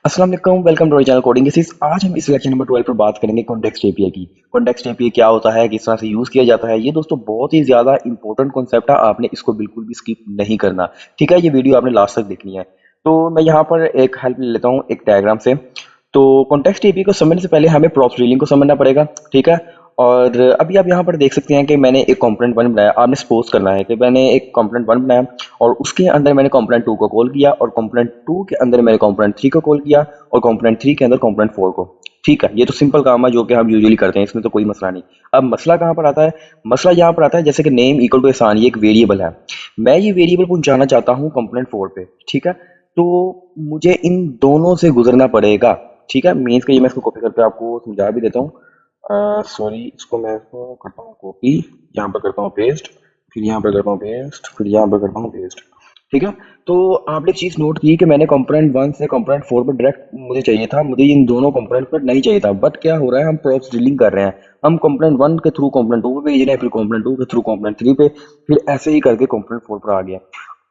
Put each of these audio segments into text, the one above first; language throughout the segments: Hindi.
अस्सलाम वालेकुम, welcome to our channel coding गेसिस। आज हम इस लेक्चर नंबर 12 पर बात करेंगे कॉन्टेक्स्ट एपीआई की। कॉन्टेक्स्ट एपीआई क्या होता है, किस तरह से यूज़ किया जाता है। ये दोस्तों बहुत ही ज़्यादा इंपॉर्टेंट कॉन्सेप्ट है, आपने इसको बिल्कुल भी स्किप नहीं करना। ठीक है, ये वीडियो आपने लास्ट तक देखनी है। तो मैं यहाँ पर एक हेल्प ले लेता हूँ एक डायग्राम से। तो कॉन्टेक्स्ट एपीआई को समझने से पहले हमें प्रॉप्स रीलिंग को समझना पड़ेगा। ठीक है, और अभी आप यहाँ पर देख सकते हैं कि मैंने एक कंपोनेंट वन बनाया। आपने सपोज करना है कि मैंने एक कंपोनेंट वन बनाया और उसके अंदर मैंने कंपोनेंट टू को कॉल किया, और कंपोनेंट टू के अंदर मैंने कंपोनेंट थ्री को कॉल किया, और कंपोनेंट थ्री के अंदर कंपोनेंट फोर को। ठीक है, ये तो सिंपल काम है जो कि हम यूजुअली करते हैं, इसमें तो कोई मसला नहीं। अब मसला कहाँ पर आता है? मसला यहाँ पर आता है जैसे कि नेम इक्वल टू एहसान, ये एक वेरिएबल है। मैं ये वेरिएबल पहुंचाना चाहता हूँ कंपोनेंट फोर पे। ठीक है, तो मुझे इन दोनों से गुजरना पड़ेगा। ठीक है, मीन्स के ये मैं इसको कॉपी करके आपको समझा भी देता हूँ। सॉरी, इसको मैं इसको करता हूँ कॉपी, यहाँ पर करता हूँ पेस्ट, फिर यहाँ पर करता हूँ पेस्ट, फिर यहाँ पर करता हूँ पेस्ट। ठीक है, तो आपने एक चीज नोट की कि मैंने कंपोनेंट वन से कंपोनेंट फोर पर डायरेक्ट मुझे चाहिए था, मुझे इन दोनों कंपोनेंट पर नहीं चाहिए था। बट क्या हो रहा है, हम प्रॉप्स डीलिंग कर रहे हैं। हम कंपोनेंट वन के थ्रू कंपोनेंट टू पे भेज रहे हैं, फिर कंपोनेंट टू के थ्रू कंपोनेंट थ्री पे, फिर ऐसे ही करके कंपोनेंट फोर पर आ गया।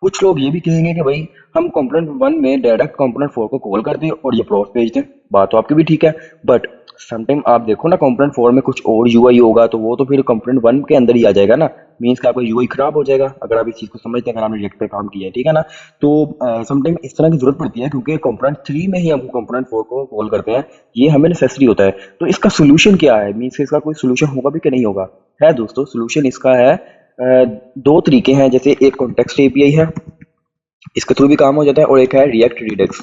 कुछ लोग ये भी कहेंगे कि भाई हम कंपोनेंट वन में डायरेक्ट कंपोनेंट फोर को कॉल कर दें और ये प्रॉप्स भेज दें। बात तो आपकी भी ठीक है, बट समटाइम आप देखो ना, कंपोनेंट फोर में कुछ और यूआई होगा, तो वो तो फिर कंपोनेंट वन के अंदर ही आ जाएगा ना। मीन्स का आपका यूआई खराब हो जाएगा अगर आप इस चीज को समझते हैं, अगर आपने रिएक्ट पे काम किया है। ठीक है ना, तो समटाइम इस तरह की जरूरत पड़ती है क्योंकि कंपोनेंट थ्री में ही हम कंपोनेंट फोर को कॉल करते हैं। ये हमें नेसेसरी होता है। तो इसका सोल्यूशन क्या है? मीन्स इसका कोई सोल्यूशन होगा भी कि नहीं होगा? है दोस्तों, सोल्यूशन इसका है दो तरीके हैं। जैसे एक कॉन्टेक्स्ट एपीआई है, इसके थ्रू भी काम हो जाता है, और एक है रिएक्ट रिडक्स।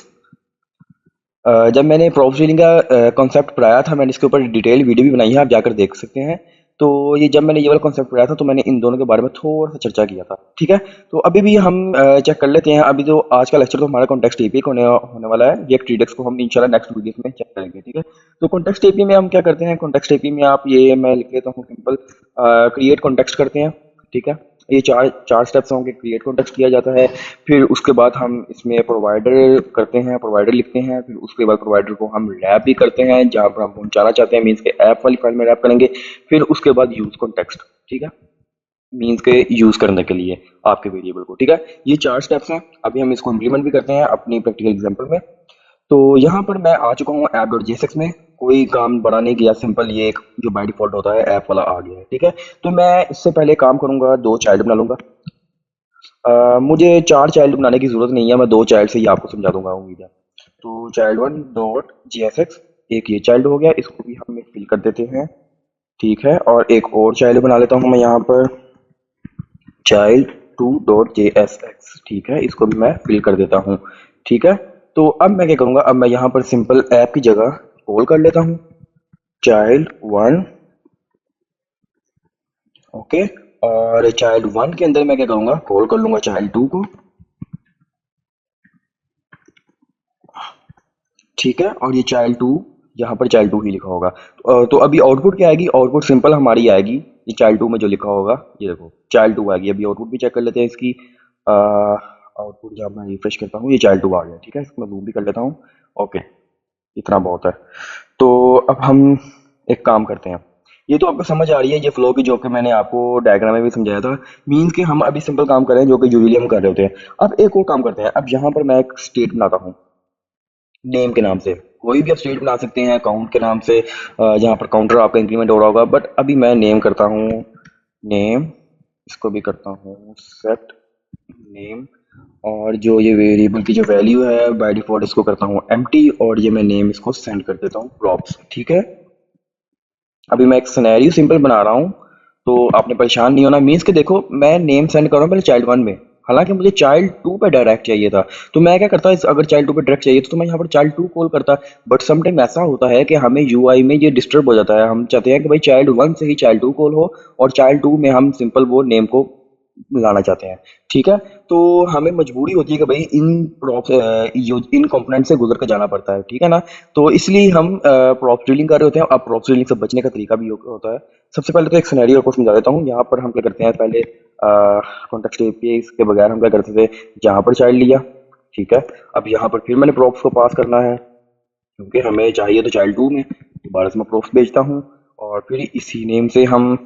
जब मैंने प्रॉप्स डीलिंग का कॉन्सेप्ट पढ़ाया था, मैंने इसके ऊपर डिटेल वीडियो भी बनाई है, आप जाकर देख सकते हैं। तो ये जब मैंने ये वाला कॉन्सेप्ट पढ़ाया था तो मैंने इन दोनों के बारे में थोड़ा सा चर्चा किया था। ठीक है, तो अभी भी हम चेक कर लेते हैं। अभी तो आज का लेक्चर तो हमारा कॉन्टेक्स्ट एपीआई होने वाला है। रिएक्ट रिडक्स को हम इंशाल्लाह नेक्स्ट वीडियो में चेक करेंगे। ठीक है, तो कॉन्टेक्स्ट एपीआई में हम क्या करते हैं? कॉन्टेक्स्ट एपीआई में आप ये मैं लिख लेता हूँ सिंपल, क्रिएट कॉन्टेक्स्ट करते हैं। ठीक है, ये चार चार स्टेप्स होंगे। क्रिएट कॉन्टेक्स्ट किया जाता है, फिर उसके बाद हम इसमें प्रोवाइडर करते हैं, प्रोवाइडर लिखते हैं, फिर उसके बाद प्रोवाइडर को हम रैप भी करते हैं जहाँ पर हम पहुंचाना चाहते हैं, मीन्स के ऐप वाली फाइल में रैप करेंगे। फिर उसके बाद यूज कॉन्टेक्स्ट। ठीक है, मीन्स के यूज करने के लिए आपके वेरिएबल को। ठीक है, ये चार स्टेप्स हैं। अभी हम इसको इम्प्लीमेंट भी करते हैं अपनी प्रैक्टिकल एग्जाम्पल में। तो यहाँ पर मैं आ चुका हूँ ऐप डॉट जेएसएक्स में। कोई काम बड़ा नहीं किया, सिंपल ये एक जो बाय डिफॉल्ट होता है ऐप वाला आ गया है। ठीक है, तो मैं इससे पहले काम करूंगा, दो चाइल्ड बना लूंगा। मुझे चार चाइल्ड बनाने की जरूरत नहीं है, मैं दो चाइल्ड से ही आपको समझा दूंगा, उम्मीद है। तो child one dot G S x, एक ये चाइल्ड हो गया, इसको भी हम फिल कर देते हैं। ठीक है, और एक और चाइल्ड बना लेता हूँ मैं यहाँ पर, child to dot J S x. ठीक है, इसको भी मैं फिल कर देता हूँ। ठीक है, तो अब मैं क्या करूँगा, अब मैं यहाँ पर सिंपल ऐप की जगह कॉल कर लेता हूँ चाइल्ड वन। ओके, और चाइल्ड वन के अंदर मैं क्या करूँगा, कॉल कर लूंगा चाइल्ड टू को। ठीक है, और ये चाइल्ड टू, यहाँ पर चाइल्ड टू ही लिखा होगा। तो अभी आउटपुट क्या आएगी? आउटपुट सिंपल हमारी आएगी, ये चाइल्ड टू में जो लिखा होगा, ये देखो चाइल्ड टू आएगी। अभी आउटपुट भी चेक कर लेते हैं इसकी। आउटपुट जब मैं रिफ्रेश करता हूँ, ये चाइल्ड टू आ गया। ठीक है, इसको मैं जूम भी कर लेता हूँ। ओके, इतना बहुत है। तो अब हम एक काम करते हैं। ये तो आपको समझ आ रही है ये फ्लो की, जो कि मैंने आपको डायग्राम में भी समझाया था। मीन्स कि हम अभी सिंपल काम कर रहे हैं जो कि यूजुअली हम कर रहे होते हैं। अब एक और काम करते हैं। अब यहाँ पर मैं एक स्टेट बनाता हूँ नेम के नाम से। कोई भी आप स्टेट बना सकते हैं काउंट के नाम से, जहाँ पर काउंटर आपका इंक्रीमेंट हो रहा होगा। बट अभी मैं नेम करता हूँ, नेम। इसको भी करता हूँ सेट नेम, और जो ये वेरिएबल की जो वैल्यू है बाय डिफॉल्ट इसको करता हूँ एम्प्टी, और ये मैं नेम इसको सेंड कर देता हूँ प्रॉप्स। ठीक है, अभी मैं एक सिनेरियो सिंपल बना रहा हूँ, तो आपने परेशान नहीं होना। मीन्स कि देखो, मैं नेम सेंड कर रहा हूँ पहले चाइल्ड वन में, हालांकि मुझे चाइल्ड टू पे डायरेक्ट चाहिए था। तो मैं क्या करता, अगर चाइल्ड टू पे डायरेक्ट चाहिए तो मैं यहाँ पर चाइल्ड टू कॉल करता। बट समटाइम ऐसा होता है कि हमें यूआई में ये डिस्टर्ब हो जाता है। हम चाहते हैं कि भाई चाइल्ड वन से ही चाइल्ड टू कॉल हो, और चाइल्ड टू में हम सिंपल वो नेम को लाना चाहते हैं। ठीक है, तो हमें मजबूरी होती है कि भाई इन कंपोनेंट से गुजर कर जाना पड़ता है। ठीक है ना, तो इसलिए हम प्रॉप्स डीलिंग कर रहे होते हैं। अब प्रॉप्स डीलिंग से बचने का तरीका भी होता है। सबसे पहले तो एक सिनेरियो आपको समझा देता हूँ। यहाँ पर हम क्या करते हैं, पहले कॉन्टेक्स्ट एपीआई के बगैर हम क्या करते थे, जहाँ पर चाइल्ड लिया। ठीक है, अब यहाँ पर फिर मैंने प्रॉप्स को पास करना है, क्योंकि हमें चाहिए तो चाइल्ड टू में। दोबारा से मैं प्रॉप्स भेजता हूँ, और फिर इसी नेम से हम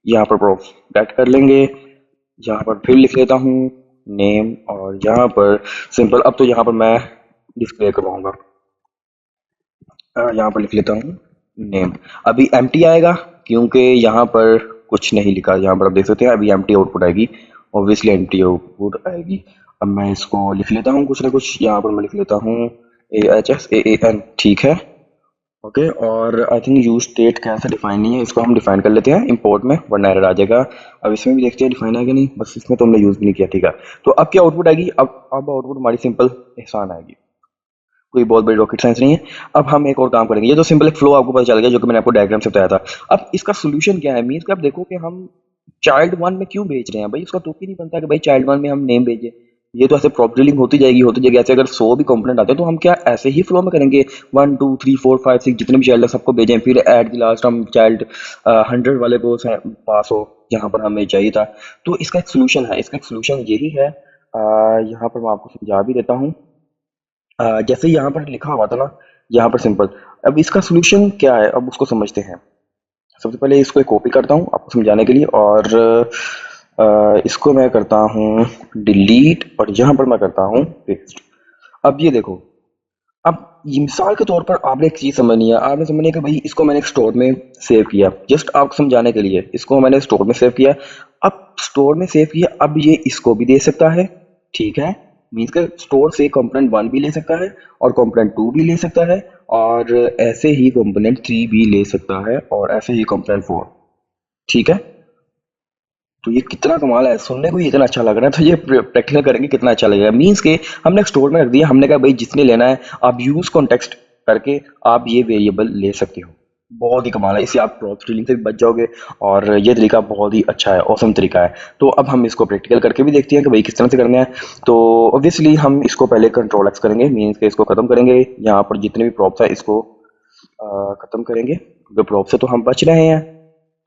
यहाँ पर प्रॉप्स गेट कर लेंगे। यहाँ पर फिर लिख लेता हूँ नेम, और यहाँ पर सिंपल, अब तो यहाँ पर मैं डिस्प्ले करवाऊंगा। यहाँ पर लिख लेता हूँ नेम। अभी एम्प्टी आएगा क्योंकि यहाँ पर कुछ नहीं लिखा। यहाँ पर आप देख सकते हैं अभी एम्प्टी आउटपुट आएगी, ऑब्वियसली एम्प्टी आउटपुट आएगी। अब मैं इसको लिख लेता हूँ कुछ ना कुछ। यहाँ पर मैं लिख लेता हूँ AHSAAN, ठीक है। ओके, और आई थिंक यूज स्टेट कैसे डिफाइन नहीं है, इसको हम डिफाइन कर लेते हैं इंपोर्ट में, वरना एरर आ जाएगा। अब इसमें भी देखते हैं डिफाइन है कि नहीं, बस इसमें तो हमने यूज भी नहीं किया, ठीक है। तो अब क्या आउटपुट आएगी, अब आउटपुट हमारी सिंपल एहसान आएगी, कोई बहुत बड़ी रॉकेट साइंस नहीं है। अब हम एक और काम करेंगे, ये तो सिंपल एक फ्लो आपको पता चल गया जो कि मैंने आपको डायग्राम से बताया था। अब इसका सोल्यूशन क्या है, मीन्स कि आप देखो कि हम चाइल्ड वन में क्यों भेज रहे हैं भाई, उसका तो ही नहीं बनता कि भाई चाइल्ड वन में हम नेम भेजे। ये तो ऐसे प्रॉप ड्रिलिंग होती जाएगी ऐसे। अगर 100 भी कंपोनेंट आते हैं तो हम क्या ऐसे ही फ्लो में करेंगे, 1 2 3 4 5 6 जितने भी चाइल्ड है सबको भेजें, फिर एट द लास्ट हम चाइल्ड 100 वाले को पास हो जहाँ पर हमें चाहिए था। तो इसका एक सोल्यूशन है, इसका एक सोल्यूशन यही है। यहाँ पर मैं आपको समझा भी देता हूँ। जैसे यहाँ पर लिखा हुआ था ना, यहाँ पर सिंपल। अब इसका सोल्यूशन क्या है, अब उसको समझते हैं। सबसे पहले इसको एक कॉपी करता हूँ आपको समझाने के लिए, और इसको मैं करता हूँ डिलीट, और यहाँ पर मैं करता हूँ पेस्ट। अब ये देखो, अब ये मिसाल के तौर पर आपने एक चीज़ समझनी है, आपने समझनी है कि भाई इसको मैंने एक स्टोर में सेव किया, जस्ट आपको समझाने के लिए, इसको मैंने स्टोर में सेव किया। अब स्टोर में सेव किया, अब ये इसको भी दे सकता है, ठीक है। मीन्स के स्टोर से कंपोनेंट 1 भी ले सकता है, और कंपोनेंट 2 भी ले सकता है, और ऐसे ही कंपोनेंट 3 भी ले सकता है, और ऐसे ही कंपोनेंट 4, ठीक है। तो ये कितना कमाल है, सुनने को ही इतना अच्छा लग रहा है, तो ये प्रैक्टिकल करेंगे कितना अच्छा लगेगा। मीन्स के हमने एक स्टोर में रख दिया, हमने कहा भाई जिसने लेना है आप यूज कॉन्टेक्स्ट करके आप ये वेरिएबल ले सकते हो। बहुत ही कमाल है, इससे आप क्रॉप स्टीलिंग से भी बच जाओगे, और ये तरीका बहुत ही अच्छा है, औसम तरीका है। तो अब हम इसको प्रैक्टिकल करके भी देखते हैं कि भाई किस तरह से करना है। तो ऑब्वियसली हम इसको पहले कंट्रोल एक्स करेंगे, मीन्स के इसको खत्म करेंगे, यहाँ पर जितने भी प्रॉप्स है इसको खत्म करेंगे, क्योंकि प्रॉप से तो हम बच रहे हैं।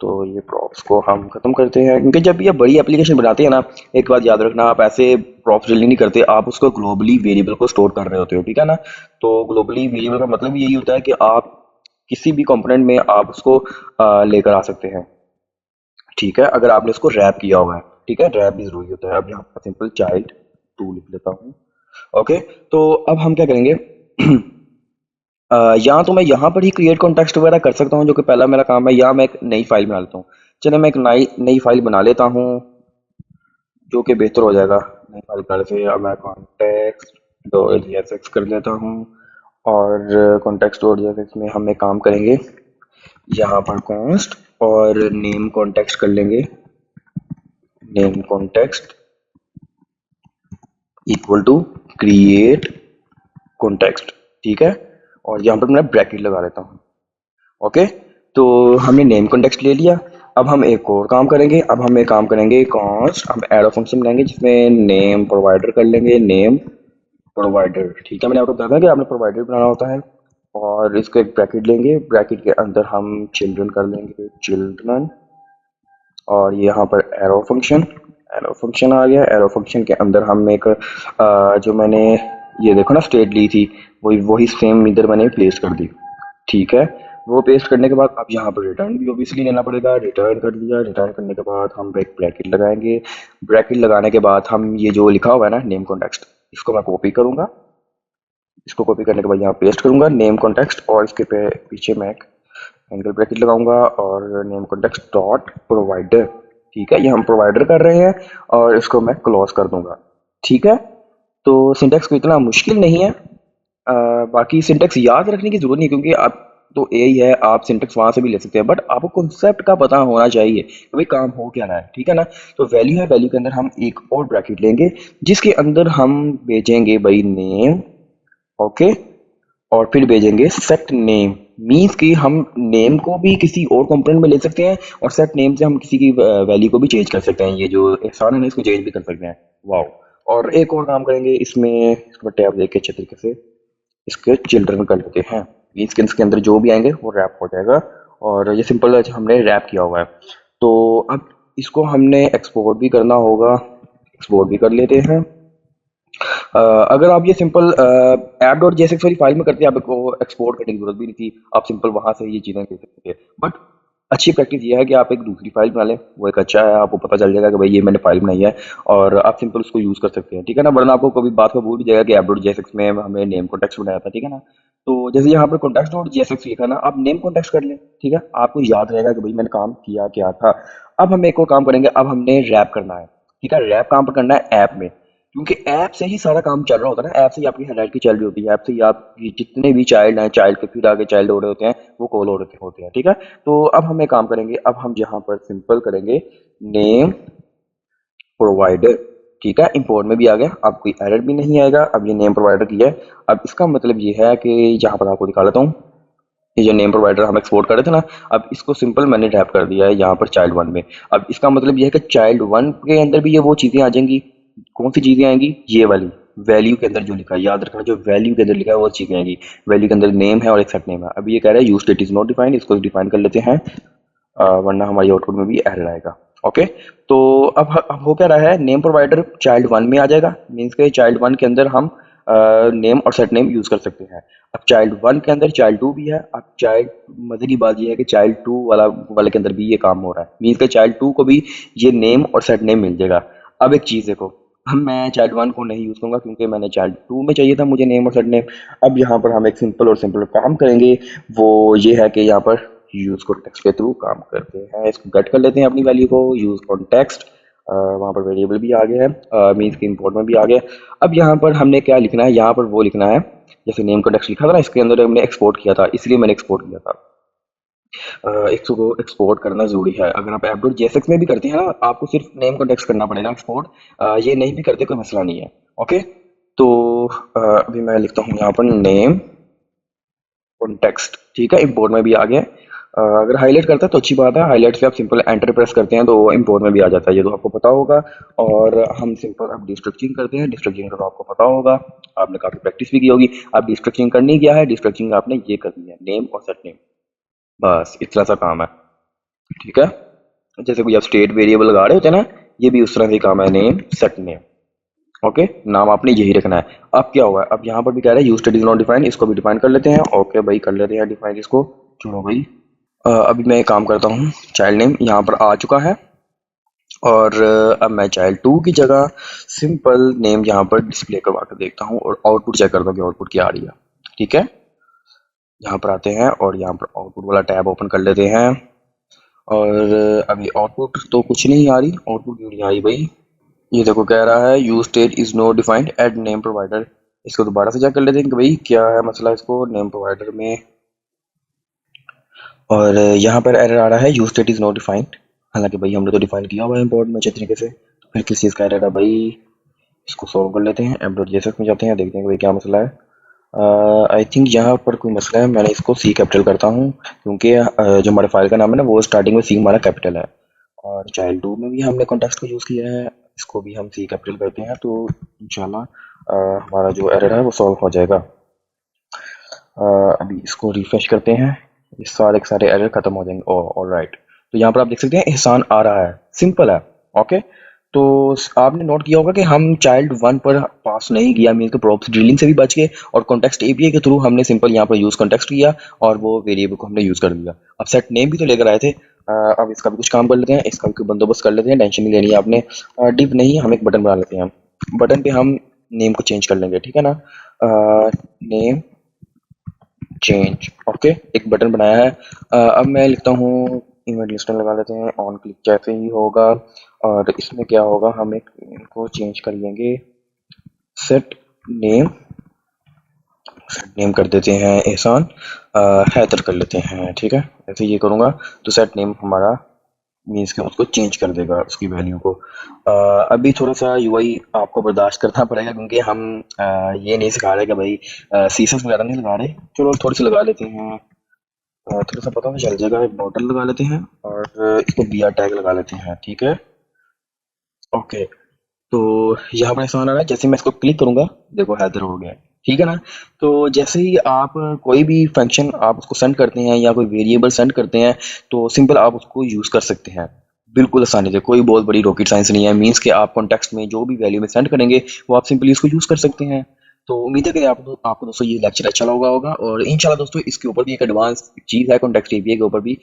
तो ये प्रॉप्स को हम खत्म करते हैं, क्योंकि जब ये बड़ी एप्लीकेशन बनाते हैं ना, एक बात याद रखना, आप ऐसे प्रॉप्स डिलीट नहीं करते, आप उसको ग्लोबली वेरिएबल को स्टोर कर रहे होते हो, ठीक है ना। तो ग्लोबली वेरिएबल का मतलब यही होता है कि आप किसी भी कंपोनेंट में आप उसको लेकर आ सकते हैं, ठीक है, अगर आपने उसको रैप किया हुआ है, ठीक है, रैप भी जरूरी होता है। अब यहाँ पर सिंपल चाइल्ड 2 लिख लेता हूँ। ओके, तो अब हम क्या करेंगे, या तो मैं यहाँ पर ही क्रिएट कॉन्टेक्स्ट वगैरह कर सकता हूँ, जो कि पहला मेरा काम है, या मैं एक नई फाइल बना लेता हूँ। चलिए मैं एक नई नई फाइल बना लेता हूँ, जो कि बेहतर हो जाएगा। नई फाइल बनाने से अब मैं कॉन्टेक्स्ट डॉट JSX कर लेता हूँ, और कॉन्टेक्स्ट डॉट JSX में हम एक काम करेंगे, यहाँ पर कॉन्स्ट और नेम कॉन्टेक्स्ट कर लेंगे, name context equal to create context, ठीक है। और यहाँ पर मैं ब्रैकेट लगा लेता हूँ। ओके, तो हमने नेम कॉन्टेक्स्ट ले लिया। अब हम एक और काम करेंगे, अब हम एक काम करेंगे कॉन्स्ट, हम एरो फंक्शन बनाएंगे जिसमें नेम प्रोवाइडर कर लेंगे, नेम प्रोवाइडर, ठीक है। मैंने आपको बताया था कि आपने प्रोवाइडर बनाना होता है, और इसको एक ब्रैकेट लेंगे, ब्रैकेट के अंदर हम चिल्ड्रन कर लेंगे, चिल्ड्रन, और यहाँ पर एरो फंक्शन, एरो फंक्शन आ गया। एरो फंक्शन के अंदर हम एक जो मैंने ये देखो ना स्टेट ली थी, वही वही सेम इधर मैंने पेस्ट कर दी, ठीक है। वो पेस्ट करने के बाद अब यहाँ पर रिटर्न भी ऑब्वियसली लेना पड़ेगा, रिटर्न कर दिया। रिटर्न करने के बाद हम एक ब्रैकेट लगाएंगे, ब्रैकेट लगाने के बाद हम ये जो लिखा हुआ है ना नेम कॉन्टेक्स्ट, इसको मैं कॉपी करूंगा, इसको कॉपी करने के बाद यहाँ पेस्ट करूंगा नेम कॉन्टेक्स्ट, और इसके पीछे मैं एक एंगल ब्रैकेट लगाऊंगा, और नेम कॉन्टेक्स्ट डॉट प्रोवाइडर, ठीक है, ये हम प्रोवाइडर कर रहे हैं, और इसको मैं क्लोज कर दूंगा, ठीक है। तो सिंटेक्स को इतना मुश्किल नहीं है। बाकी सिंटेक्स याद रखने की जरूरत नहीं, क्योंकि आप तो ए ही है, आप सिंटेक्स वहां से भी ले सकते हैं, बट आपको कॉन्सेप्ट का पता होना चाहिए कि भाई काम हो क्या रहा है, ठीक है ना। तो वैल्यू है, वैल्यू के अंदर हम एक और ब्रैकेट लेंगे, जिसके अंदर हम भेजेंगे भाई नेम, ओके, और फिर भेजेंगे सेट नेम। मीन्स कि हम नेम को भी किसी और कंपोनेंट में ले सकते हैं, और सेट नेम से हम किसी की वैल्यू को भी चेंज कर सकते हैं, ये जो एहसान है ना इसको चेंज भी कर सकते हैं। वाह, और एक और काम करेंगे इसमें, इसको टैब देके अच्छे तरीके से इसके चिल्ड्रन कर लेते हैं। मीन्स के इसके अंदर जो भी आएंगे वो रैप हो जाएगा, और ये सिंपल हमने रैप किया हुआ है। तो अब इसको हमने एक्सपोर्ट भी करना होगा, एक्सपोर्ट भी कर लेते हैं। अगर आप ये सिंपल ऐप डॉट जेएसएक्स वाली फाइल में करते हैं, आपको एक्सपोर्ट करने की जरूरत भी नहीं थी, आप सिंपल वहां से ये चीज़ें कर सकते थे। बट अच्छी प्रैक्टिस ये है कि आप एक दूसरी फाइल बना लें, वो एक अच्छा है, आपको पता चल जाएगा कि भाई ये मैंने फाइल बनाई है और आप सिंपल उसको यूज़ कर सकते हैं, ठीक है ना। वरना आपको कभी बात का भूल भी जाएगा कि app.jsx में हमने नेम कॉन्टेक्स्ट बनाया था, ठीक है ना। तो जैसे यहाँ पर कॉन्टेक्स्ट.jsx लिखा ना, आप नेम कॉन्टेक्स्ट कर लें, ठीक है, आपको याद रहेगा कि भाई मैंने काम किया क्या था। अब हम एक और काम करेंगे, अब हमने रैप करना है, ठीक है। रैप काम पर करना है ऐप में, क्योंकि ऐप से ही सारा काम चल रहा होता है ना, ऐप से ही आपकी हायरार्की चल रही होती है, ऐप से ही आपकी जितने भी चाइल्ड हैं, चाइल्ड के फिर आगे चाइल्ड हो रहे होते हैं, वो कॉल हो रहे होते हैं, ठीक है। तो अब हम एक काम करेंगे, अब हम यहाँ पर सिंपल करेंगे नेम प्रोवाइडर, ठीक है। इंपोर्ट में भी आ गया, अब कोई एरर भी नहीं आएगा। अब ये नेम प्रोवाइडर की है। अब इसका मतलब ये है कि यहाँ पर आपको दिखा लेता हूँ, ये जो नेम प्रोवाइडर हम एक्सपोर्ट कर रहे थे ना, अब इसको सिंपल मैंने रैप कर दिया है यहाँ पर चाइल्ड वन में। अब इसका मतलब ये है कि चाइल्ड वन के अंदर भी ये वो चीज़ें आ जाएंगी। कौन सी चीज़ें आएंगी? ये वाली वैल्यू के अंदर जो लिखा है, याद रखना, जो वैल्यू के अंदर लिखा है वो चीज़ें आएंगी। वैल्यू के अंदर नेम है और एक सेट नेम है। अब ये कह रहा है use state is not defined, इसको डिफाइन कर लेते हैं, वरना हमारी आउटपुट में भी एरर आएगा। ओके, तो अब हो क्या रहा है, नेम प्रोवाइडर चाइल्ड वन में आ जाएगा, मीन्स के चाइल्ड वन के अंदर हम नेम और सेट नेम यूज कर सकते हैं। अब चाइल्ड वन के अंदर चाइल्ड टू भी है। अब चाइल्ड, मजे की बात ये है कि चाइल्ड टू वाले के अंदर भी ये काम हो रहा है, मीन्स के चाइल्ड टू को भी ये नेम और सेट नेम मिल जाएगा। अब एक चीज़ देखो, हम मैं चाइल्ड वन को नहीं यूज़ करूंगा क्योंकि मैंने चाइल्ड टू में चाहिए था मुझे नेम और सेट नेम। अब यहाँ पर हम एक सिंपल और सिंपल काम करेंगे, वो ये है कि यहाँ पर यूज कॉन्टेक्स्ट के थ्रू काम करते हैं। इसको गेट कर लेते हैं अपनी वैल्यू को, यूज कॉन्टेक्स्ट, वहाँ पर वेरिएबल भी आ गया है, मीन्स के इंपोर्ट में भी आ गया। अब यहाँ पर हमने क्या लिखना है, यहाँ पर वो लिखना है जैसे नेम कॉन्टेक्स्ट लिखा था ना, इसके अंदर हमने एक्सपोर्ट किया था, इसलिए मैंने एक्सपोर्ट किया था। इसको एक्सपोर्ट करना जरूरी है। अगर आप app.jsx में भी करते हैं ना, आपको सिर्फ नेम कॉन्टेक्स्ट करना पड़ेगा एक्सपोर्ट, ये नहीं भी करते कोई मसला नहीं है। ओके, तो अभी मैं लिखता हूँ यहाँ पर नेम कॉन्टेक्स्ट, ठीक है, इंपोर्ट में भी आ गया। अगर हाईलाइट करता है तो अच्छी बात है, हाईलाइट से आप सिंपल एंटर प्रेस करते हैं तो इंपोर्ट में भी आ जाता है, ये तो आपको पता होगा। और हम सिंपल अब डिस्ट्रक्चरिंग करते हैं, डिस्ट्रक्चरिंग का तो आपको पता होगा, आपने काफ़ी प्रैक्टिस भी की होगी। अब डिस्ट्रक्चरिंग करनी क्या है, डिस्ट्रक्चरिंग आपने ये करनी है, नेम और सेट नेम, बस इतना सा काम है, ठीक है। जैसे कोई आप स्टेट वेरिएबल लगा रहे होते हैं ना, ये भी उस तरह से काम है, नेम सेट नेम। ओके, नाम आपने यही रखना है। अब क्या हुआ है, अब यहाँ पर भी कह रहा है use state is not defined, इसको भी डिफाइन कर लेते हैं। ओके भाई, कर लेते हैं डिफाइन इसको, चलो भाई। अभी मैं एक काम करता हूँ, चाइल्ड नेम यहाँ पर आ चुका है और अब मैं चाइल्ड टू की जगह सिंपल नेम यहाँ पर डिस्प्ले करवा कर देखता हूँ और आउटपुट चेक करता हूँ कि आउटपुट क्या आ रही है, ठीक है। यहाँ पर आते हैं और यहाँ पर आउटपुट वाला टैब ओपन कर लेते हैं और अभी आउटपुट तो कुछ नहीं आ रही, आउटपुट क्यों नहीं आई भाई। ये देखो कह रहा है use state is no defined at name provider. इसको दोबारा से चेक कर लेते हैं कि भाई क्या है मसला इसको नेम प्रोवाइडर में। और यहाँ पर एरर आ रहा है use state is no defined, हालांकि भाई हमने तो डिफाइन किया हुआ है इम्पोर्ट में अच्छे तरीके से, तो फिर किस चीज़ का एरर है भाई। इसको सॉल्व कर लेते हैं, app.jsx में जाते हैं, देखते हैं कि भाई क्या मसला है। आई थिंक यहाँ पर कोई मसला है, मैंने इसको सी कैपिटल करता हूँ क्योंकि जो हमारे फाइल का नाम है ना वो स्टार्टिंग में सी हमारा कैपिटल है। और चाइल्ड टू में भी हमने कॉन्टेक्स्ट को यूज़ किया है, इसको भी हम सी कैपिटल करते हैं, तो इंशाल्लाह हमारा जो एरर है वो सॉल्व हो जाएगा। अभी इसको रिफ्रेश करते हैं, ये सारे के सारे एरर खत्म हो जाएंगे। ऑल राइट, तो यहाँ पर आप देख सकते हैं एहसान आ रहा है, सिंपल है। ओके, तो आपने नोट किया होगा कि हम चाइल्ड वन पर पास नहीं किया, मीन के प्रॉप्स ड्रिलिंग से भी बच गए और कॉन्टेक्स्ट एपीआई के थ्रू हमने सिंपल यहाँ पर यूज़ कॉन्टेक्स्ट किया और वो वेरिएबल को हमने यूज़ कर दिया। अब सेट नेम भी तो लेकर आए थे, अब इसका भी कुछ काम कर लेते हैं, इसका भी कोई बंदोबस्त कर लेते हैं, टेंशन नहीं लेनी है आपने। डिप नहीं, हम एक बटन बना लेते हैं, बटन पे हम नेम को चेंज कर लेंगे, ठीक है ना। नेम चेंज, ओके, एक बटन बनाया है। अब मैं लिखता हूँ इवेंट लिस्टर लगा लेते हैं, ऑन क्लिक जैसे ही होगा और इसमें क्या होगा, हम एक इनको चेंज कर लेंगे, सेट नेम, सेट नेम कर देते हैं एहसान, हैदर कर लेते हैं, ठीक है। ऐसे ये करूँगा तो सेट नेम हमारा मीन्स के उसको चेंज कर देगा उसकी वैल्यू को। अभी थोड़ा सा यूआई आपको बर्दाश्त करना पड़ेगा क्योंकि हम ये नहीं सिखा रहे कि भाई सीसेस वगैरह नहीं लगा रहे, चलो थोड़ी सी लगा लेते हैं, थोड़ा सा पता नहीं चल जाएगा। एक बॉटल लगा लेते हैं और इसको बी आर टैग लगा लेते हैं, ठीक है। ओके, तो यहाँ पर ऐसा आ रहा है, जैसे मैं इसको क्लिक करूंगा देखो हैदर हो गया, ठीक है ना। तो जैसे ही आप कोई भी फंक्शन आप उसको सेंड करते हैं या कोई वेरिएबल सेंड करते हैं तो सिंपल आप उसको यूज़ कर सकते हैं बिल्कुल आसानी से, कोई बहुत बड़ी रॉकेट साइंस नहीं है। मीन्स कि आप कॉन्टेक्स्ट में जो भी वैल्यू में सेंड करेंगे वो आप सिंपली उसको यूज़ कर सकते हैं। तो उम्मीद है कि आपको दोस्तों ये लेक्चर अच्छा लगा होगा और इंशाल्लाह दोस्तों इसके ऊपर भी एक एडवांस चीज़ है कॉन्टेक्स्ट एपीआई के ऊपर भी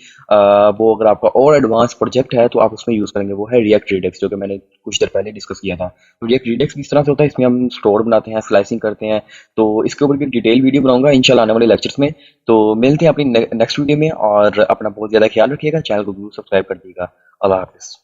वो अगर आपका और एडवांस प्रोजेक्ट है तो आप उसमें यूज़ करेंगे, वो है रिएक्ट रिडक्स, जो कि मैंने कुछ देर पहले डिस्कस किया था। तो रिएक्ट रिडक्स किस तरह से होता है, इसमें हम स्टोर बनाते हैं, स्लाइसिंग करते हैं। तो इसके ऊपर भी डिटेल वीडियो बनाऊंगा इंशाल्लाह आने वाले लेक्चर्स में। तो मिलते हैं अपनी नेक्स्ट वीडियो में और अपना बहुत ज़्यादा ख्याल रखिएगा, चैनल को जरूर सब्सक्राइब कर दीजिएगा। अल्लाह हाफिज़।